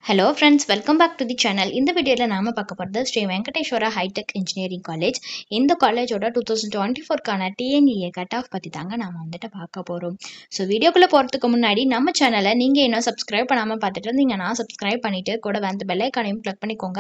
Hello friends, welcome back to the channel. இந்த வீடியோல நாம பார்க்க போறது Shri Venkateswara hi tech engineering college. இந்த காலேஜோட 2024 கான டிஎன்இஏ கட் ஆஃப் பத்தி தாங்க நாம பார்க்க போறோம். ஸோ வீடியோக்குள்ள போறதுக்கு முன்னாடி நம்ம சேனலை நீங்க இன்னும் சப்ஸ்கிரைப் பண்ணாம பார்த்துட்டு இருந்தீங்கன்னா சப்ஸ்கிரைப் பண்ணிட்டு கூட வந்து பெல் ஐகானையும் கிளிக் பண்ணிக்கோங்க.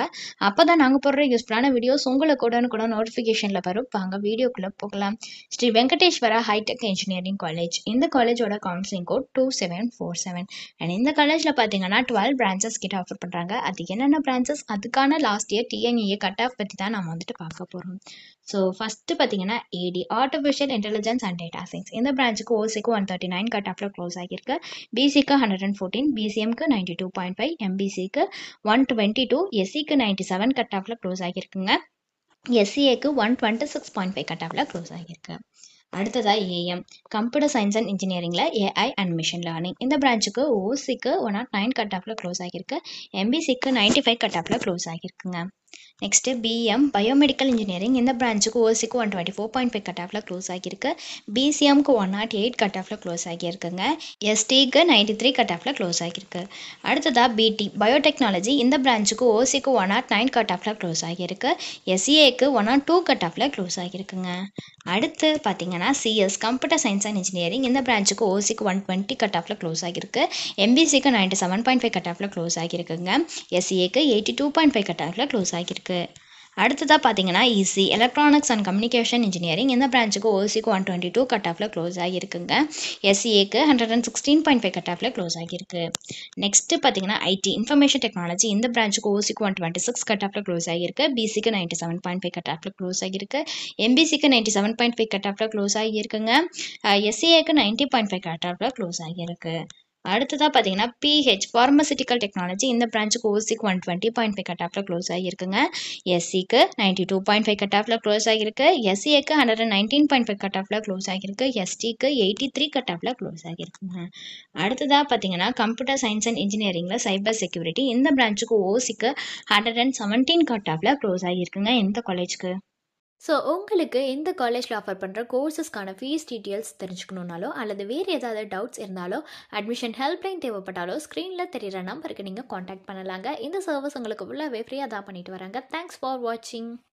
அப்பதான் நாங்க போடுற யூஸ்ஃபுல்லான வீடியோஸ் உங்களுக்கு கூட நோட்டிஃபிகேஷன்ல வரும். வாங்க வீடியோக்குள்ள போகலாம். Shri Venkateswara hi tech engineering college. இந்த காலேஜோட கவுன்சிலிங் கோட் 2747. அண்ட் இந்த காலேஜ்ல பாத்தீங்கன்னா 12 பிரான்ச்சஸ் ஆஃபர் பண்றாங்க. அது என்னென்ன பிரான்ச்சஸ், அதுக்கான last year TNEA cut off பத்தி தான் நம்ம பார்க்க போறோம். ஸோ ஃபர்ஸ்ட் பார்த்தீங்கன்னா AD artificial intelligence and data science. இந்த பிரான்ச்சுக்கு ஓசிக்கு 139 கட் ஆஃப்ல க்ளோஸ் ஆகியிருக்கு. பிசிக்கு 114, பிசிஎம்க்கு 92.5, எம்பிசிக்கு 122, எஸ்சிக்கு 97 கட் ஆஃப்ல க்ளோஸ் ஆகியிருக்குங்க. எஸ்சிஏக்கு 126.5 கட் ஆஃப்ல க்ளோஸ் ஆகியிருக்கு. அடுத்ததா ஏஎம் கம்ப்யூட்டர் சயின்ஸ் அண்ட் இன்ஜினியரிங்ல ஏஐ அண்ட் மிஷின் லேர்னிங். இந்த பிரான்ச்சுக்கு ஓசிக்கு 109 கட் ஆஃப்ல க்ளோஸ் ஆகியிருக்கு. எம்பிசிக்கு 95 கட் ஆஃப்ல க்ளோஸ் ஆகியிருக்குங்க. நெக்ஸ்ட் பிஎம் பயோமெடிக்கல் இன்ஜினியரிங். இந்த பிரான்ச்சுக்கு ஓசிக்கு 124.5 கட் ஆஃப்ல க்ளோஸ் ஆகியிருக்கு. பிசிஎம்க்கு 108 கட் ஆஃப்ல க்ளோஸ் ஆகியிருக்குங்க. எஸ்டிக்கு 93 கட் ஆஃப்ல க்ளோஸ் ஆகியிருக்கு. அடுத்ததா பிடி பயோடெக்னாலஜி. இந்த பிரான்ச்சுக்கு ஓசிக்கு 109 கட் ஆஃப்ல க்ளோஸ் ஆகியிருக்கு. எஸ்சிஏக்கு 102 கட் ஆஃப்ல க்ளோஸ் ஆகியிருக்குங்க. அடுத்து பார்த்தீங்கன்னா CS computer science and engineering. இந்த பிரான்ச்சுக்கு ஓசிக்கு 120 கட் ஆஃப்ல க்ளோஸ் ஆகியிருக்கு. எம்பிசிக்கு 97.5 கட் ஆஃப்ல க்ளோஸ் ஆகியிருக்குங்க. எஸ்சிஏக்கு 82.5 கட் ஆஃப்ல க்ளோஸ் ஆகியிருக்கு. அடுத்ததாக பார்த்தீங்கன்னா EC electronics and communication engineering. இந்த பிரான்ச்சுக்கு ஓசிக்கு 122 கட் ஆஃப்ல க்ளோஸ் ஆகியிருக்குங்க. எஸ்சிஏக்கு 116.5 கட் ஆஃப்ல க்ளோஸ் ஆகியிருக்கு. நெக்ஸ்ட் பார்த்தீங்கன்னா ஐடி இன்ஃபர்மேஷன் டெக்னாலஜி. இந்த பிரான்ச்சுக்கு ஓசிக்கு 126 கட் ஆஃப்ல க்ளோஸ் ஆகியிருக்கு. பிசிக்கு 97.5 கட் ஆஃப்ல க்ளோஸ் ஆகியிருக்கு. எம்பிசிக்கு 97.5 கட் ஆஃப்ல க்ளோஸ் ஆகியிருக்குங்க. எஸ்சிஏக்கு 90.5 கட் ஆஃப்ல க்ளோஸ் ஆகியிருக்கு. அடுத்ததாக பார்த்தீங்கன்னா பிஹெச் ஃபார்மசிட்டிக்கல் டெக்னாலஜி. இந்த பிரான்ச்சுக்கு ஓசிக்கு 120.5 கட் ஆஃப்ல க்ளோஸ் ஆகியிருக்குங்க. எஸ்சிக்கு 92.5 கட் ஆஃப்ல க்ளோஸ் ஆகியிருக்கு. எஸ்சிஏக்கு 119.5 கட் ஆஃப்ல க்ளோஸ் ஆகியிருக்கு. எஸ்டிக்கு 83 கட் ஆஃப்ல க்ளோஸ் ஆகியிருக்குங்க. அடுத்ததாக பார்த்தீங்கன்னா கம்ப்யூட்டர் சயின்ஸ் அண்ட் இன்ஜினியரிங்ல சைபர் செக்யூரிட்டி. இந்த பிரான்ச்சுக்கு ஓசிக்கு 117 கட் ஆஃப்ல க்ளோஸ் ஆகியிருக்குங்க. இந்த காலேஜ்க்கு ஸோ உங்களுக்கு இந்த காலேஜில் ஆஃபர் பண்ணுற கோர்சஸ்க்கான ஃபீஸ் டீட்டெயில்ஸ் தெரிஞ்சுக்கணுன்னாலோ அல்லது வேறு ஏதாவது டவுட்ஸ் இருந்தாலோ அட்மிஷன் ஹெல்ப்லைன் தேவைப்பட்டாலோ ஸ்க்ரீனில் தெரிகிற நம்பருக்கு நீங்கள் காண்டாக்ட் பண்ணலாங்க. இந்த சர்வீஸ் உங்களுக்கு ஃபுல்லாகவே ஃப்ரீயாக தான் பண்ணிட்டு வராங்க. தேங்க்ஸ் ஃபார் வாட்சிங்.